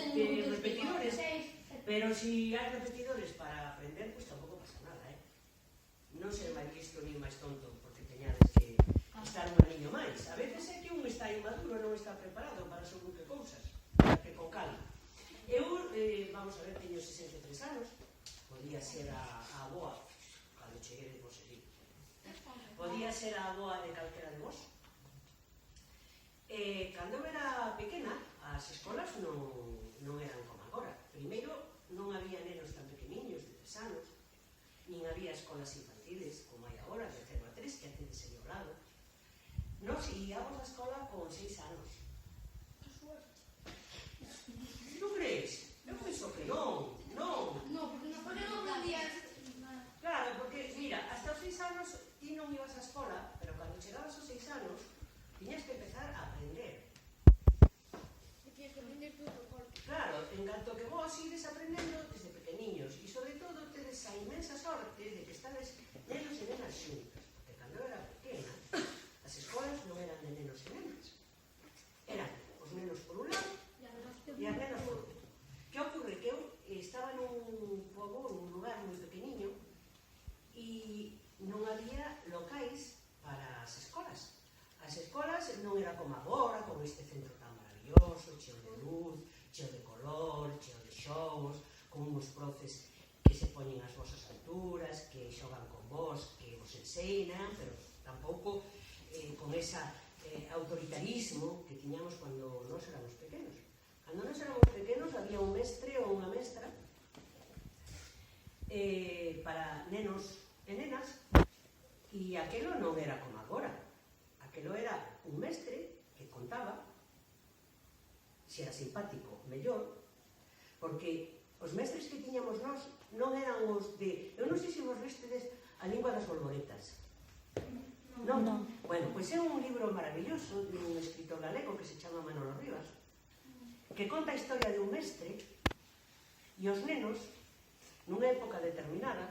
repetidores, pero si hai repetidores para aprender, pues tampouco pasa nada, non ser máis listo ni máis tonto porque teñades que estar un aniño máis. A veces é que un está inmaduro e non está preparado para según que cousas, para que con calma. Eu, vamos a ver, teño 63 anos, podía ser a aboa, cando cheguei de vos allí, podía ser a aboa de calquera de vos. Cando eu era pequena, as escolas non eran como agora. Primeiro, non había nenos tan pequeniños de 3 anos, nin había escolas infantiles como hai agora, de 0 a 3, que a tedes aí ao lado. Nos íamos a escola con 6 anos. Non crees? Eu penso que non. No, porque nos ponen un día... Claro, porque, mira, hasta os 6 anos ti non ibas á escola, pero cando chegabas aos 6 anos, tiñas que empezar a aprender. Tienes que aprender todo por corte. Claro, en canto que vos ides aprendendo desde pequeniños, e sobre todo tedes a inmensa sorte de que estades nenos e nenas xuntas, porque cando eu era pequena, as escolas non eran de nenos e nenas. Eran os nenos por un lado e as nenas por outro. Que ocorre? Que eu estaba nun pobo, nun lugar moi pequeniño, e non había locais para as escolas. As escolas non era como agora, con este centro tan maravilloso, cheo de luz, cheo de color, cheo de xogos, con uns profes que se poñen ás vosas alturas, que xogan con vos, que vos enseñan, pero tampouco con esa autoritarismo que tiñamos cando nós éramos pequenos. Cando nós éramos pequenos había un mestre ou unha mestra para nenos e nenas, e aquelo non era como agora. Aquelo era un mestre que contaba, se era simpático, mellor, porque os mestres que tiñamos nós non eran os de... Eu non sei se vos vestedes a lingua das bolboretas. Non? Bueno, pois é un libro maravilloso de un escritor galego que se chama Manolo Rivas, que conta a historia de un mestre e os nenos nunha época determinada,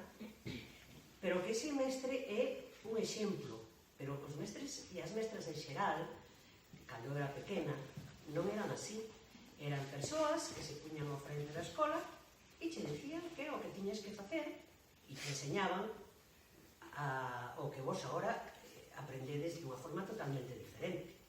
pero que ese mestre é un exemplo. Pero os mestres e as mestras en xeral, cando eu era pequena, non eran así. Eran persoas que se puñan ao frente da escola e che decían que era o que tiñes que facer e te enseñaban o que vos agora aprendedes de unha forma totalmente diferente.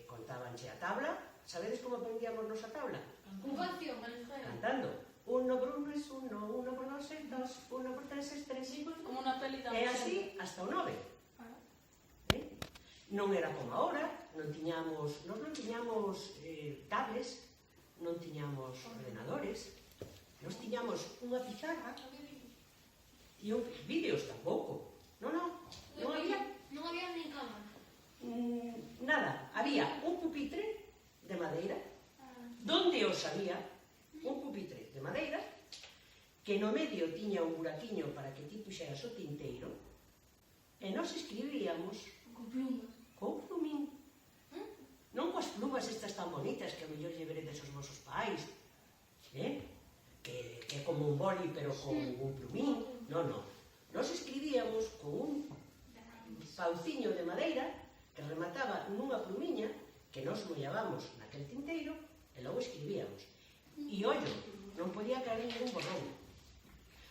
Contabanche a tabla. Sabedes como aprendíamos nos a tabla? Con canción, cantando. 1 por 1 es 1, 1 por 2 es 2, 1 por 3 es 3. Como unha peli tamén. E así hasta o 9. Non era como agora, nós non tiñamos tablets, non tiñamos ordenadores, nós tiñamos unha pizarra e vídeos tampouco. Non había ni cámara. nada, había un pupitre de madeira, donde os había un pupitre de madeira que no medio tiña un buraquiño para que ti puxeras o tinteiro e nós escribíamos Con plumas. con plumín. Non coas plumas estas tan bonitas que a mellor lle veredes aos vosos pais, que é como un boli pero con un plumín. Non. Nós escribíamos con un pauciño de madeira que remataba nunha plumiña que nós mollábamos naquel tinteiro e logo escribíamos. E ollo, non podía caer ningún borrón,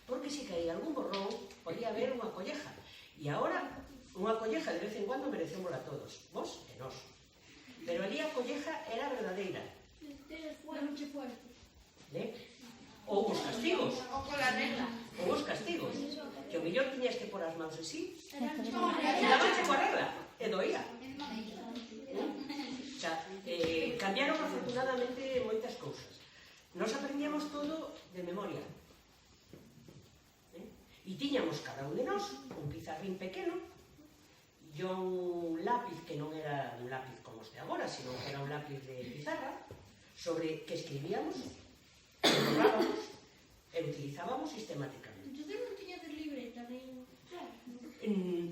porque se caía algún borrón podía haber unha colleja. E agora, unha colleja de vez en cuando merecémola todos, vos e nós. Pero ali a colleja era verdadeira. Mucho fuerte. Ou os castigos. O con la regla. Ou os castigos. Que o mellor tiñas que pôr as mans así e Era dabache coa regla e doía. O sea, cambiaron afortunadamente moitas cousas. Nos aprendíamos todo de memoria. E tiñamos cada un de nós un pizarrín pequeno e un lápiz que non era un lápiz como os de agora, sino que era un lápiz de pizarra sobre que escribíamos, que borrábamos e utilizábamos sistemáticamente. Entonces non tiñades libreta, nin...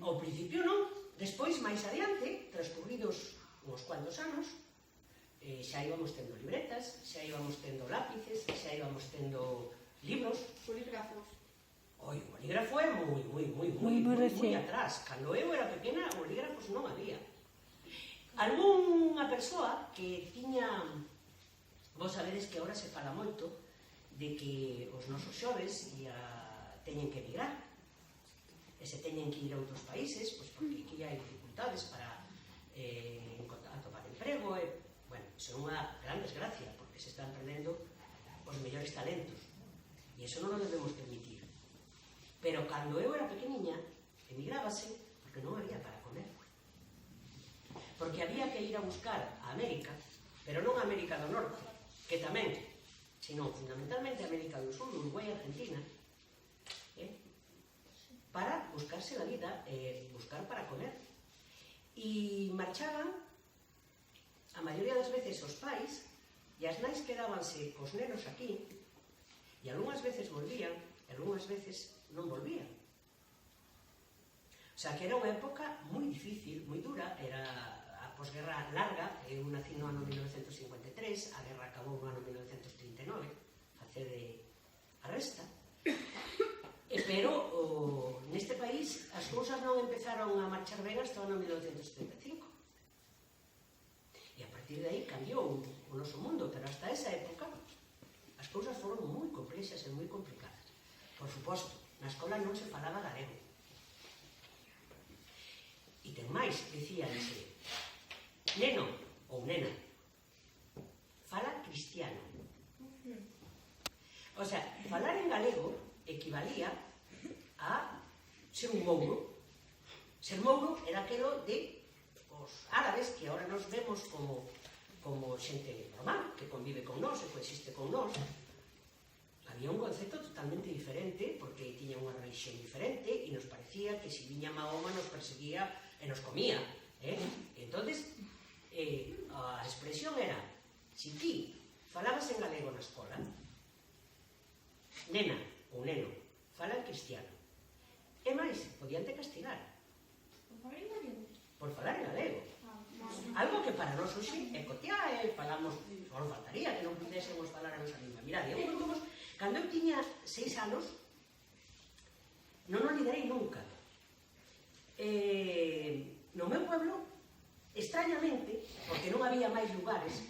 Ao principio non, despois, máis adiante, transcurridos uns cuantos anos, xa íbamos tendo libretas, xa íbamos tendo lápices, xa íbamos tendo libros. Bolígrafos. O bolígrafo é moi atrás. Cando eu era pequena, bolígrafos non había. Algúnha persoa que tiña... Vos vos sabedes que agora se fala moito de que os nosos xoves teñen que emigrar e se teñen que ir a outros países, pois porque aquí hai dificultades para atopar emprego e, bueno, iso é unha gran desgracia porque se están perdendo os mellores talentos e iso non o debemos permitir. Pero cando eu era pequeniña emigrábase porque non había para comer, porque había que ir a buscar a América, pero non a América do Norte, que tamén, sino fundamentalmente a América do Sur, Uruguai e Argentina, para buscarse la vida, buscar para comer. E marchaban, a maioría das veces, os pais, e as nais quedábanse cos nenos aquí, e algunhas veces volvían, e algunhas veces non volvían. O sea, que era unha época moi difícil, moi dura, era a posguerra larga, eu nací no ano 1953, a guerra acabou no ano 1939, facede a resta, pero neste país as cousas non empezaron a marchar ben hasta o ano 1975. E a partir de aí cambiou o noso mundo, pero hasta esa época as cousas foron moi complexas e moi complicadas. Por suposto, na escola non se falaba galego. E ten máis, dicíanse, neno ou nena, fala cristiano. O sea, falar en galego equivalía a ser un mouro. Ser mouro era aquelo de os árabes que ahora nos vemos como xente normal, que convive con nós e coexiste con nós. Había un concepto totalmente diferente porque tiña unha religión diferente e nos parecía que se viña Mahoma nos perseguía e nos comía. Entonces, a expresión era: si ti falabas en galego na escola, nena ou neno, fala en cristiano. E máis, podían te castigar por falar en galego. Algo que para nós hoxe é cotiá, falamos, só nos faltaría que non pudésemos falar a nosa lingua. Mirad, cando eu tiña 6 anos, non o olvidarei nunca. No meu pueblo, extrañamente, porque non había máis lugares,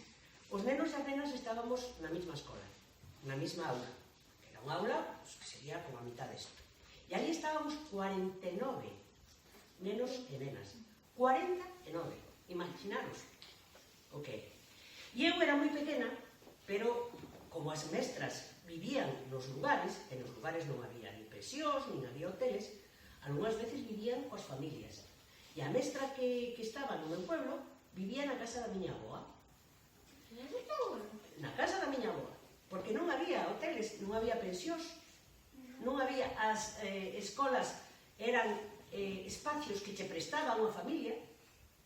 os nenos e as nenas estábamos na mesma escola, na mesma aula. Era unha aula que sería como a mitad desto. E ali estábamos 49 nenos e nenas. 49. Imaginaros o que é. E eu era moi pequena, pero como as mestras vivían nos lugares, e nos lugares non había ni pensións, nin había hoteles, algunhas veces vivían coas familias. E a mestra que estaba no meu pueblo vivía na casa da miña avoa. Na casa da miña avoa. Porque non había hoteles, non había pensións, non había as escolas, eran espacios que che prestaba unha familia,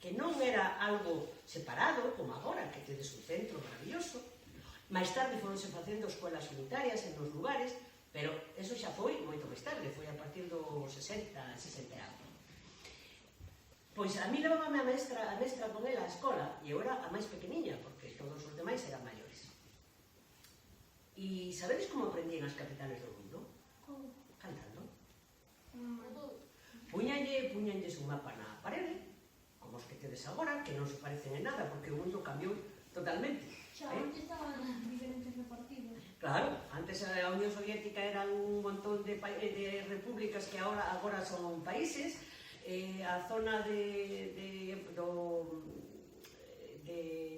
que non era algo separado, como agora, que tedes un centro maravilloso. Máis tarde foronse facendo escolas unitarias en dos lugares, pero eso xa foi moito máis tarde, foi a partir dos 60 e algo. Pois a mí levábame a mestra con ela á escola, e eu era a máis pequeniña, porque todos os demais eran maiores. E sabedes como aprendían as capitales do mundo? Cantando. Puñanlles un mapa na parede, como os que tedes agora, que non se parecen en nada, porque o mundo cambiou totalmente. Xa, antes estaban diferentes repartidos. Claro, antes a Unión Soviética eran un montón de repúblicas que agora son países. A zona de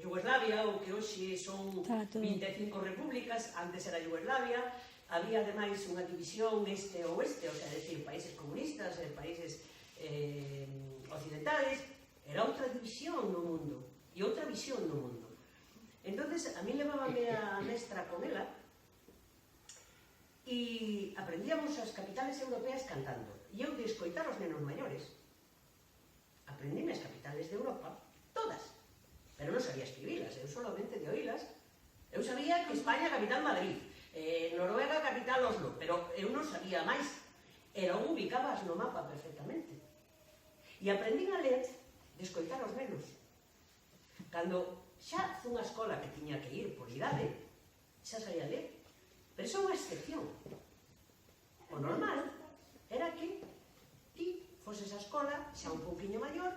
Yugoslavia, o que hoxe son 25 repúblicas, antes era Yugoslavia. Había ademais unha división este-oeste, o sea, decir, países comunistas, países occidentales. Era outra división no mundo e outra visión no mundo. Entonces, a mí levábame a mestra con ela e aprendíamos as capitales europeas cantando. E eu de escoitar os nenos maiores aprendíme as capitales de Europa, todas, pero non sabía escribilas, eu solamente de oílas. Eu sabía que España capital Madrid, Noruega capital Oslo, pero eu non sabía máis. E logo ubicabas no mapa perfectamente. E aprendín a ler de escoitar os nenos. Cando xa fun a escola que tiña que ir por idade, xa sabía ler, pero iso é unha excepción. O normal era que ti foses a escola xa un pouquiño maior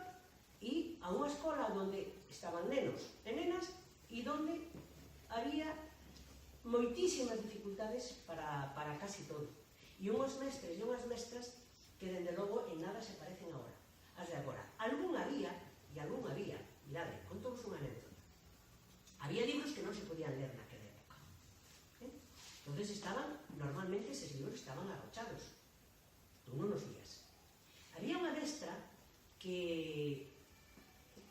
e a unha escola onde estaban nenos e nenas e onde había moitísimas dificultades para casi todo. E unhos mestres e unhas mestras que, dende logo, en nada se parecen agora, as de agora. Algún había, mirade, contonos unha anécdota. Había libros que non se podían ler naquela época. Entonces normalmente eses libros estaban arrochados. Tú non os vías. Había unha mestra que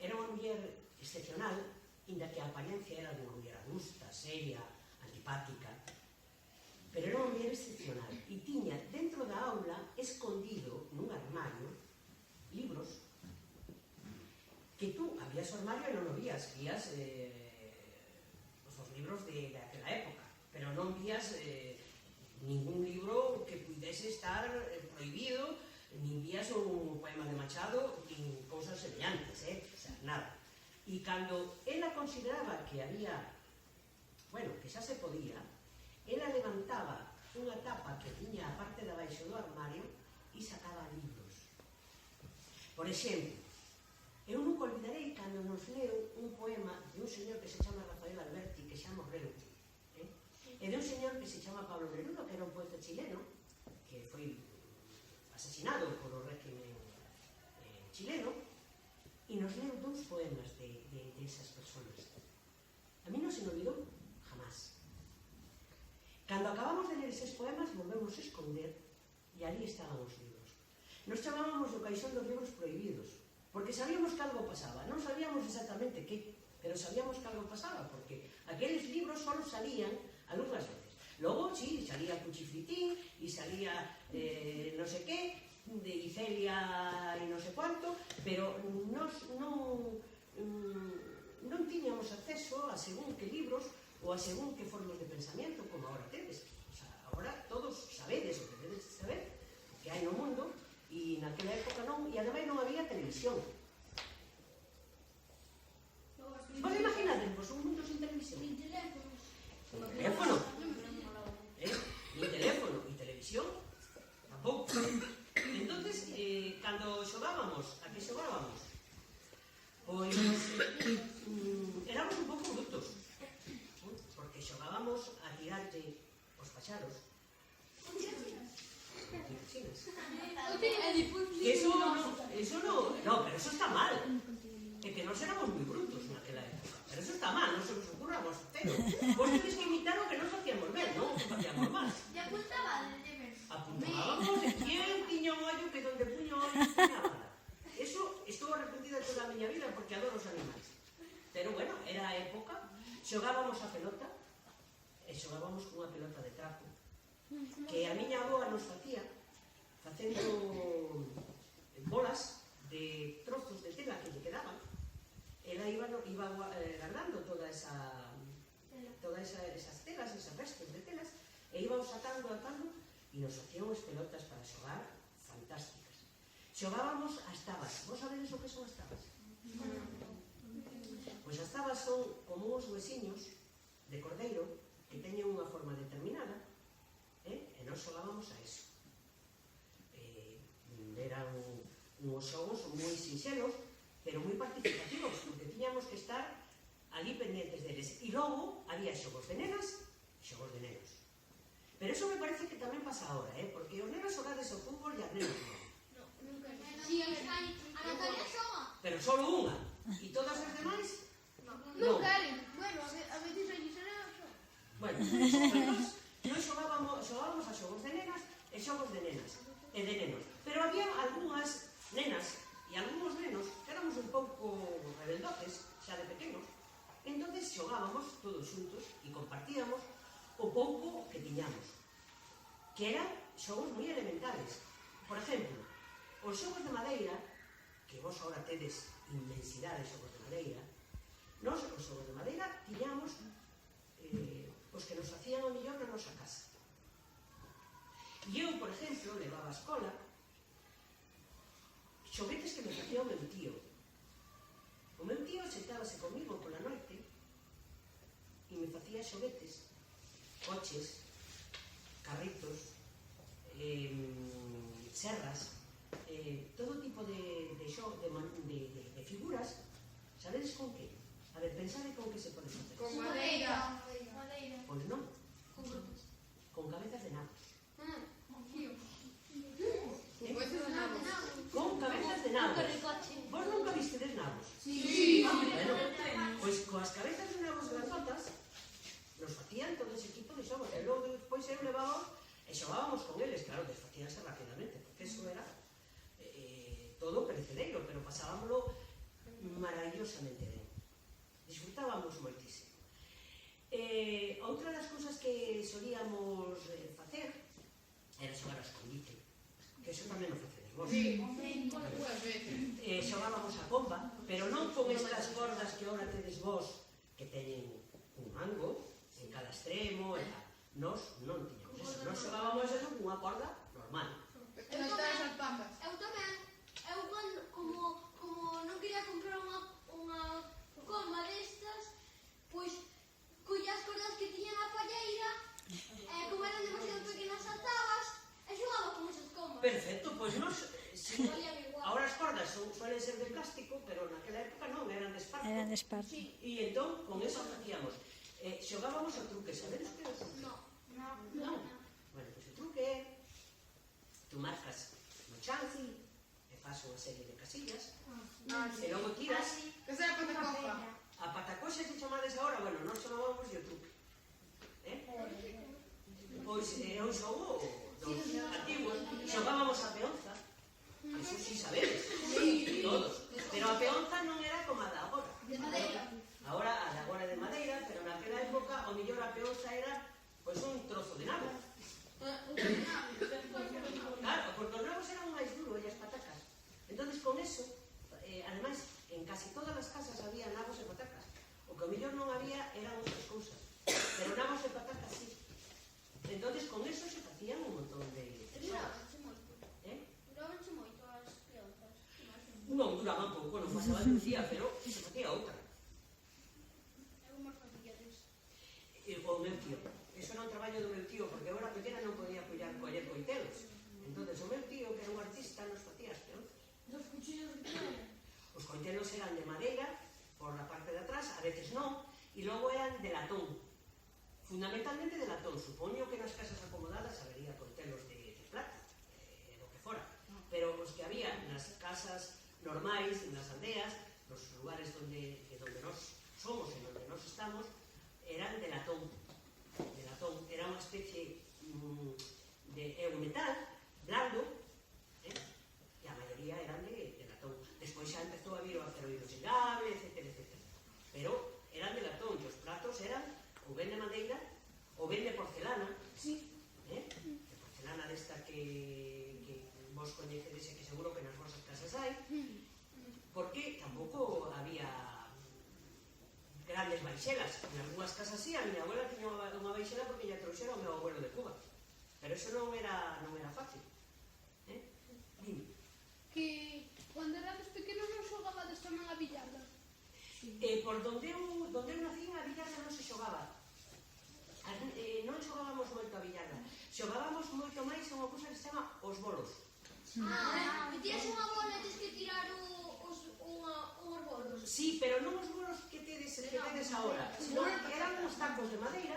era unha muller excepcional, inda que a apariencia era de unha muller adusta, seria, antipática, pero era unha muller excepcional e tiña dentro da aula, escondido nun armario, libros que tú abrías o armario e non o vías, vías os libros de aquela época, pero non vías ningún libro que pudese estar prohibido, nin vías un poema de Machado, nin cousas semellantes, o sea, nada. E cando ela consideraba que había, bueno, que xa se podía, ela levantaba unha tapa que tiña a parte de abaixo do armario e sacaba libros. Por exemplo, eu nunca olvidarei cando nos leu un poema de un señor que se chama Rafael Alberti, que xa morreu, e de un señor que se chama Pablo Neruda, que era un poeta chileno, que foi asesinado por o régimen chileno, e nos leu dous poemas de esas personas. A mí non se me olvidou jamás. Cando acabamos de ler eses poemas, volvemos a esconder e ali estaban os libros. Nos chamábamos o caixón dos libros prohibidos, porque sabíamos que algo pasaba. Non sabíamos exactamente que, pero sabíamos que algo pasaba, porque aqueles libros só salían algunhas veces. Logo, sí, salía Cuchifritín e salía non sei que, de Icelia e non sei cuánto, pero non tiñamos acceso a según que libros ou a según que formas de pensamento, como agora tedes. O sea, agora todos sabedes o que tedes de saber, o que hai no mundo, e naquela época non, e ademais non había televisión. Vos imaginadevos un mundo sin televisión? Sin teléfonos. Sin teléfono. Nin teléfono, e televisión tampouco. Entonces, cando xogábamos, a que xogábamos? Pois éramos un pouco brutos, porque xogábamos a tirarlle os paxaros. Chinas. Eso no, pero eso está mal. É que nós éramos moi brutos naquela época. Pero eso está mal, non se nos ocurramos cero. Vos tedes que imitar o que nos facíamos ben, non o que facíamos mal. E apuntaba de deber. Apuntábamos de quién tiña o ollo que donde puño o ollo tiña a bala. Eso estou arrepentida toda a miña vida porque adoro os animais. Pero bueno, era a época. Xogábamos a pelota e xogábamos cunha pelota de trapo que a miña avoa nos facía facendo bolas de trozos de tela que lle quedaban. Ela iba guardando esas telas, esos restos de telas, e iba sacando e nos facían as pelotas para xogar fantásticas. Xogábamos as tabas. Vos sabedes o que son as tabas? Pois as tabas son como uns huesiños de cordeiro que teñen unha forma determinada, e nós xogábamos a eso. Eran uns xogos moi sinxelos, pero moi participativos, porque tiñamos que estar ali pendentes deles. E logo había xogos de nenas e xogos de nenos. Pero eso me parece que tamén pasa ahora, porque os nenos xogades o fútbol e as nenas non. Si, a Natalia xoga. Pero solo unha. E todas as demais? Non queren. Bueno, a veces a Gisela xoga. Bueno, nós xogábamos a xogos de nenas e xogos de nenas e de nenos. Pero había algunhas nenas e algúns nenos que éramos un pouco rebeldotes, xa de pequenos. Entonces xogábamos todos xuntos e compartíamos o pouco que tiñamos, que eran xogos moi elementales. Por exemplo, os xogos de madeira, que vos agora tedes inmensidade de xogos de madeira, nós, os xogos de madeira, tiñamos os que nos facían o mellor na nosa casa. E eu, por exemplo, levaba a escola xoguetes que me facía o meu tío. O meu tío sentábase comigo pola noite e me facía xoguetes, coches, carritos, serras, todo tipo de figuras. Sabedes con que? A ver, pensade con que se pode facer. Con madeira. Pois non, Con frutas. con cabezas de nabos. Tío. Con cabezas de nabos. Vos nunca vistedes nabos? Sí. Bueno, pois coas cabezas de nabos grandotas nos facían todo ese tipo de xogos. E logo depois eu levaba e xogábamos con eles. Claro, desfacíanse rapidamente, porque eso era todo perecedero, pero pasábamoslo maravillosamente ben. Disfrutábamos moitísimo. Outra das cousas que solíamos facer era xogar a escondite, que eso tamén o facedes vos. Sí. Xogábamos a comba, pero non con estas cordas que ahora tedes vos, que teñen un mango en cada extremo, e tal. Nos non tiñamos eso. Nos xogábamos eso con unha corda normal. Nas terras as pampas. Eu tamén, como non quería comprar unha comba destas, pois colla as cordas que tiña na palleira, como eran demasiado pequenas atabas, e xogaba con esas combas. Perfecto, pois nos... Valían igual. Ahora as cordas suelen ser de plástico, pero naquela época non, eran de esparto. Eran de esparto. E entón, con eso facíamos. Xogábamos o truque, sabedes que é o truque? No. Bueno, pois o truque é... Tú marcas no chance e fas unha serie de casillas, e logo tiras... Que será patacofa. A patacoxa se chamades agora, bueno, non chamábamos o truque. Pois é un xogo dos antigos. Xogábamos a peonza. Eso sí sabedes, todos. Pero a peonza non era como a da agora. De madeira. Agora, a da agora é de madeira, pero naquela época, o mellor a peonza era pois un trozo de nabo. Claro, porque os nabos eran máis duros e as patacas. Entonces, con eso, ademais, en casi todas as casas había nabos e patacas. O que o mellor non había eran outras cousas. Pero nabos e patacas, sí. Entonces, con eso se facían un montón de cosas. Durabanche moito as peonzas. Non duraban pouco, non pasaba de un día, pero se facía outra. Eu máis facía des. O meu tío, eso era un traballo do meu tío, porque eu era pequena non podía coller coitelos. Entonces, o meu tío, que era un artista, nos facía as peonzas. Dos cuchillos de piedra. Os coitelos eran de madeira, por la parte de atrás, a veces non, e logo eran de latón. Fundamentalmente de latón. Supoño que nas casas acomodadas habería coitelos de plata, do que fora. Pero os que había nas casas normais, nas aldeas, nos lugares donde nos somos e onde nos estamos, eran de latón. De latón. Era unha especie de metal blando, e a maioría eran de latón. Despois xa empezou a vir o acero inoxidable, etcétera, etcétera. Pero eran de latón, e os platos eran ou ben de madeira, ou ben de porcelana. Sí. De porcelana desta que vos coñecedes e que seguro que nas vosas casas hai, porque tampouco había grandes baixelas. En algunhas casas sí, a miña abuela tiña unha baixela porque lle trouxera o meu abuelo de Cuba. Pero eso non era fácil. Dime. Que cando éramos pequenos non xogabades tamén a billarda. Por donde eu nací, a billarda non se xogaba. Non xogábamos moito a billarda. Xogábamos moito máis a unha cousa que se chama os bolos. Que tiras unha bola e tens que tirar unhos bolos. Sí, pero non os bolos que tedes agora, sino que eran uns tacos de madeira,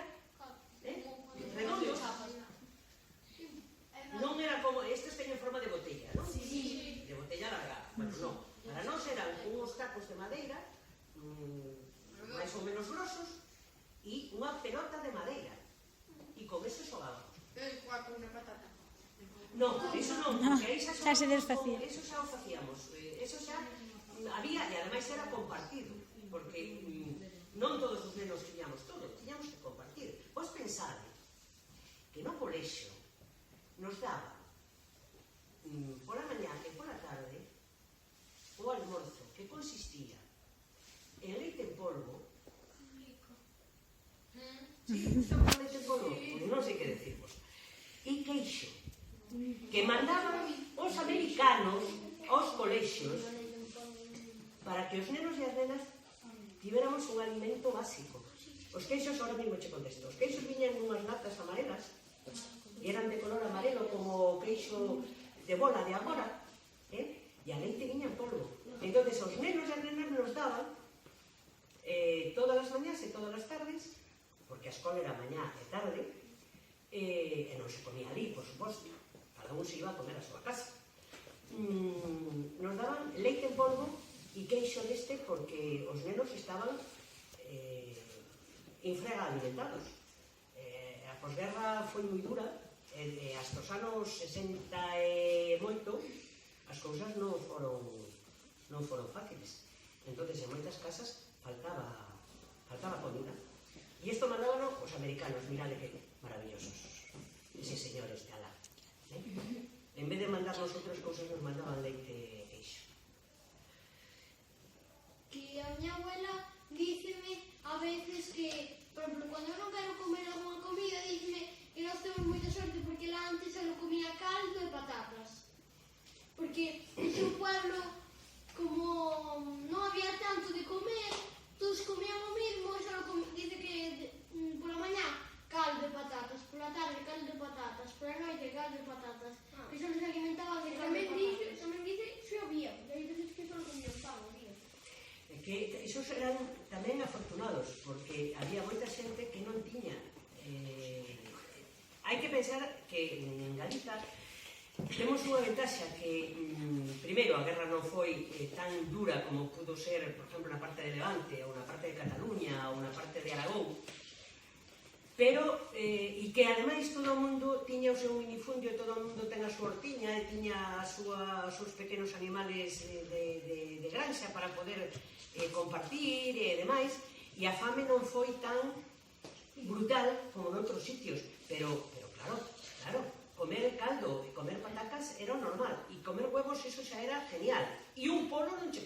redondos. Non era como, estes teñen forma de botella, non? Sí. De botella larga. Bueno, non. Para nós eran uns tacos de madeira, máis ou menos grosos, e unha pelota de madeira. E con eso xogábamos. Jugar con unha patata. Non, eso non, porque aí xa se desfacía. Eso xa o facíamos. Eso xa había, e ademais era compartido, porque non todos os nenos tiñamos todo, tiñamos que compartir. Vos pensade que no colexio nos daba pola mañá e pola tarde o almorzo que consistía en leite en polvo. Sí, gustaba o leite en polvo? Pois non sei que decirvos. E queixo, que mandaban os americanos aos colexios para que os nenos e as nenas tivéramos un alimento básico. Os queixos, ahora mesmo che contesto, os queixos viñan unhas latas amarelas e eran de color amarelo como o queixo de bola de agora, e a leite viña en polvo. Entón, os nenos e as nenas nos daban todas as mañás e todas as tardes, porque a escola era mañá e tarde, e non se comía ali, por suposto, cada un se iba a comer a súa casa. Nos daban leite en polvo e queixo deste porque os nenos estaban infraalimentados. A posguerra foi moi dura, e hasta os anos 60 e moito as cousas non foron fáciles. Entonces, en moitas casas faltaba comida. E isto mandábano os americanos, mirade que maravillosos, eses señores de alá. En vez de mandarnos outras cousas, nos mandaban leite e queixo. Que a miña abuela díceme a veces que, por exemplo, cando eu non quero comer alguna comida, díceme que nós temos moita sorte porque lá antes só comía caldo e patatas. Porque en seu pueblo, como non había tanto de comer, todos comían o mismo e só dice que pola mañá caldo e patatas, pola tarde caldo e patatas, pola noite caldo e patatas. Que só nos alimentaban de caldo e patatas. Tamén dice que había, e hai veces que só comían pan, había. Que esos eran tamén afortunados, porque había moita xente que non tiña. Hai que pensar que en Galiza temos unha ventaxa que, primeiro, a guerra non foi tan dura como pudo ser, por exemplo, na parte de Levante, ou na parte de Cataluña, ou na parte de Aragón, pero, e que ademais todo o mundo tiña o seu minifundio, todo o mundo ten a súa hortiña e tiña os seus pequenos animales de granxa para poder compartir e demais, e a fame non foi tan brutal como noutros sitios, pero claro, comer caldo e comer patacas era o normal, e comer huevos eso xa era genial, e un polo non che